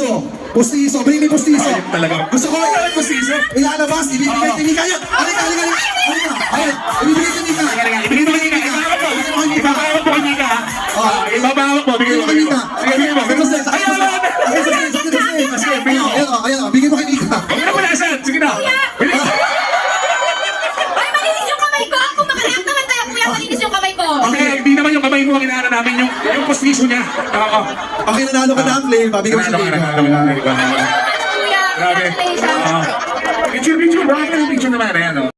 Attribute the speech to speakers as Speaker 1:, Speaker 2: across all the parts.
Speaker 1: Pustiso. Pustiso. May pustiso.
Speaker 2: Ayun talaga. Gusto ko yung pustiso.
Speaker 1: Ilalabas. Ibibigay kay Nika yan. Halika. Ayun. Ibibigay kay Nika.
Speaker 2: Ibigay mo kay Nika. Ibabawak mo kay Nika. Ibabawak mo. Bigay mo kay Nika. Bigay mo.
Speaker 1: Ayun. Bigay mo kay Nika.
Speaker 2: Ano mo nasan? Sige na.
Speaker 3: Ay, malinis yung kamay ko! Kung makalimutan naman tayo, kuya, malinis yung kamay ko!
Speaker 2: Okay, hindi naman yung kamay mo ang inaano namin, yung pustiso niya. Oo.
Speaker 1: Okay, nanalo ka ng flame. Bigay mo si Nika.
Speaker 3: Kuya,
Speaker 2: Grabe.
Speaker 3: congratulations!
Speaker 2: Picture. Bakit ka picture naman? Ayan, o.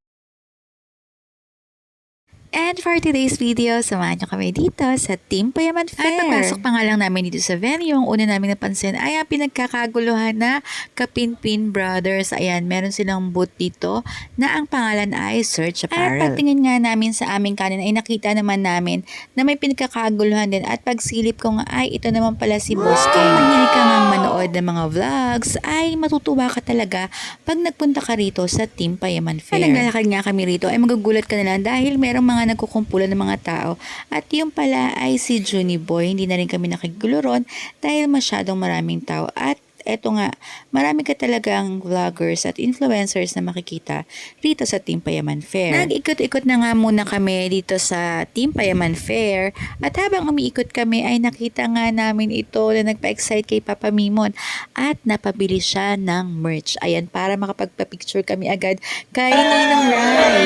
Speaker 4: And for today's video, samahan nyo kami dito sa Team Payaman Fair. At pagpasok pa nga lang namin dito sa venue, ang una namin napansin ay ang pinagkakaguluhan na Kapinpin Brothers. Ayan, meron silang booth dito na ang pangalan ay Search Apparel. At pagtingin nga namin sa aming kanin ay nakita naman namin na may pinagkakaguluhan din. At pagsilip ko nga ay ito naman pala si Boss Kay. Mahilig ka nga manood ng mga vlogs ay matutuwa ka talaga pag nagpunta ka rito sa Team Payaman Fair. Pag naglalakad nga kami rito ay magugulat ka na lang dahil merong mga nagkukumpulan ng mga tao at yung pala ay si Junie Boy. Hindi na rin kami nakigulo ron dahil masyadong maraming tao at eto nga, marami ka talagang vloggers at influencers na makikita dito sa Team Payaman Fair. Nag-ikot-ikot na nga muna kami dito sa Team Payaman Fair at habang umiikot kami ay nakita nga namin ito na nagpa-excite kay Papa Mimon at napabili siya ng merch. Ayan, para makapagpa-picture kami agad kay Ninang Rai.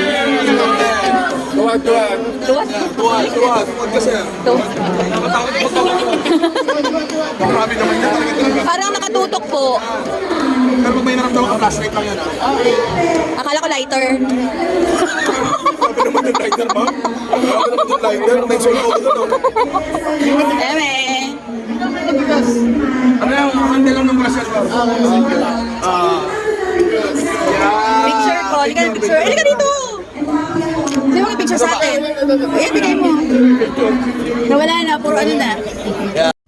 Speaker 1: Tuwag kasi. Marami naman yan.
Speaker 3: Parang nakatutok po.
Speaker 1: Pero pag may naramdaman ka, flashlight lang yan.
Speaker 3: Akala ko lighter.
Speaker 1: Sabi naman yung lighter, ma'am. Sabi naman yung lighter. May solo ko doon.
Speaker 3: Eme.
Speaker 1: Ano yung handa lang ng brasyan, ma'am?
Speaker 3: Picture ko. Halika picture. Halika dito. Hindi mo picture sa atin. Ayan, bigay mo. Nawala na. Puro ano na.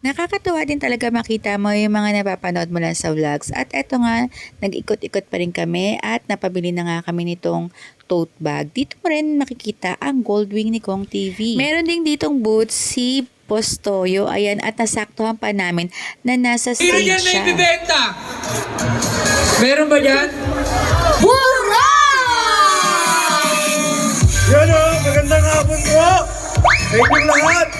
Speaker 4: Nakakatuwa din talaga makita mo yung mga napapanood mo lang sa vlogs. At eto nga, nag-ikot-ikot pa rin kami at napabili na nga kami nitong tote bag. Dito mo rin makikita ang gold wing ni Kong TV. Meron din ditong booth si Postoyo. Ayan, at nasaktuhan pa namin na nasa stage
Speaker 5: Sino dyan na
Speaker 4: siya.
Speaker 5: ibibenta? Meron ba dyan?
Speaker 3: Hurra!
Speaker 1: Yan o, magandang hapon po. Thank you lahat.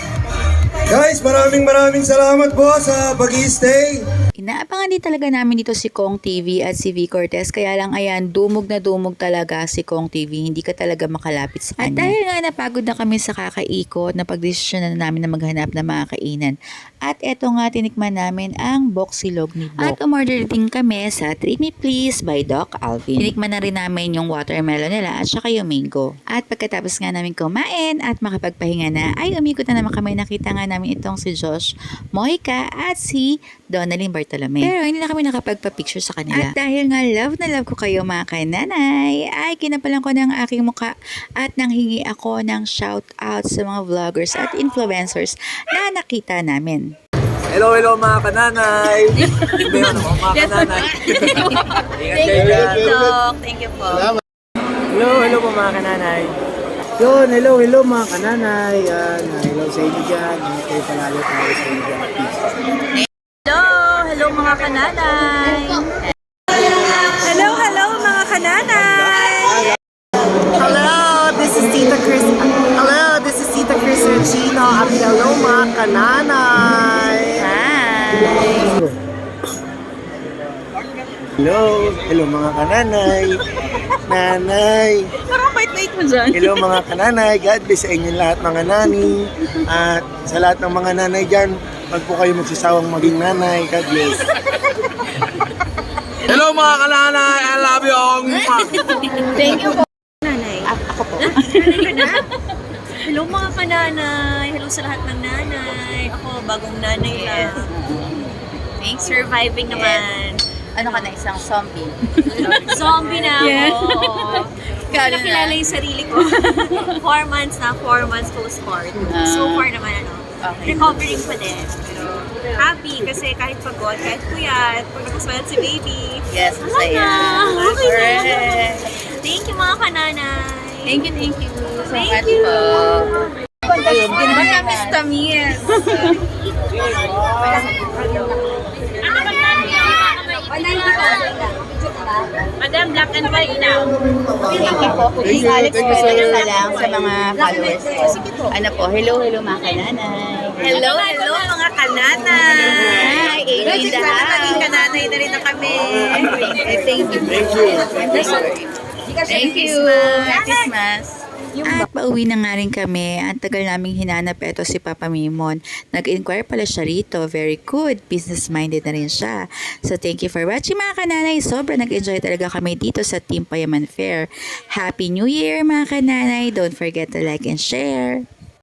Speaker 1: Guys, maraming salamat po sa pag-i-stay.
Speaker 4: Inaabangan din talaga namin dito si Kong TV at si V Cortez. Kaya lang ayan, dumog na dumog talaga si Kong TV. Hindi ka talaga makalapit sa kanya. At dahil nga napagod na kami sa kakaikot, napagdesisyon na namin na maghanap ng mga kainan. At eto nga, tinikman namin ang Boksilog ni Bok. At umorder din kami sa Treat Me Please by Doc Alvin. Tinikman na rin namin yung watermelon nila at saka yung mango. At pagkatapos nga namin kumain at makapagpahinga na, ay umikot na naman kami. Nakita nga namin itong si Josh Mojica at si Donalyn Bartolome. Pero hindi na kami nakapagpa-picture sa kanila. At dahil nga love na love ko kayo mga kananay, ay kinapalan ko ng aking muka at nanghingi ako ng shout out sa mga vloggers at influencers na nakita namin.
Speaker 6: Hello mga kananay! Hindi yun, mga kananay. Ingat kayo dyan.
Speaker 3: Doc. Thank you po.
Speaker 6: Hello po mga kananay. Yun, hello mga kananay. Yan, hello sa inyo dyan. Ingat kayo palalo tayo sa inyo dyan. Peace.
Speaker 3: Hello mga kananay.
Speaker 7: Hello mga kananay!
Speaker 6: Hello, this is Tita Chris. Hello, this is Tita Chris Regino. At hello mga kananay. Hello mga kananay. Nanay.
Speaker 7: Parang bait-bait mo dyan.
Speaker 6: Hello mga kananay. God bless sa inyo lahat mga nani. At sa lahat ng mga nanay dyan, wag po kayo magsasawang maging nanay. God bless. Hello mga kananay. I love you all.
Speaker 3: Thank you po.
Speaker 7: Ako po.
Speaker 3: Hello mga kananay. Hello sa lahat ng nanay. Ako, bagong nanay lang. Thanks, surviving naman.
Speaker 7: Ano ka na, isang zombie?
Speaker 3: Zombie na ako.
Speaker 7: Yeah.
Speaker 3: Hindi ko nakilala yung sarili ko. 4 months na, 4 months postpartum. So far naman, recovering pa din. Pero happy kasi kahit pagod, kahit puyat, pag nakaswelad si baby.
Speaker 7: Yes, masaya.
Speaker 3: Okay na.
Speaker 7: Correct.
Speaker 3: Thank you mga kananay.
Speaker 7: Thank you so
Speaker 3: Thank
Speaker 7: much
Speaker 3: you.
Speaker 7: po. Ayun, matamis-tamis.
Speaker 3: Ano ba them black and white now.
Speaker 7: Thank you po. Please, Alex, pwede na lang sa mga followers ko. Ano po, hello mga kananay.
Speaker 3: Hello mga kananay.
Speaker 7: Hi, Amy in the house.
Speaker 3: Naging kananay na rin na kami.
Speaker 7: Thank you. Thank you. Merry Christmas.
Speaker 4: At pauwi na nga rin kami. Ang tagal naming hinanap eto si Papa Mimon. Nag-inquire pala siya rito. Very good. Business-minded na rin siya. So thank you for watching mga kananay. Sobra nag-enjoy talaga kami dito sa Team Payaman Fair. Happy New Year mga kananay. Don't forget to like and share.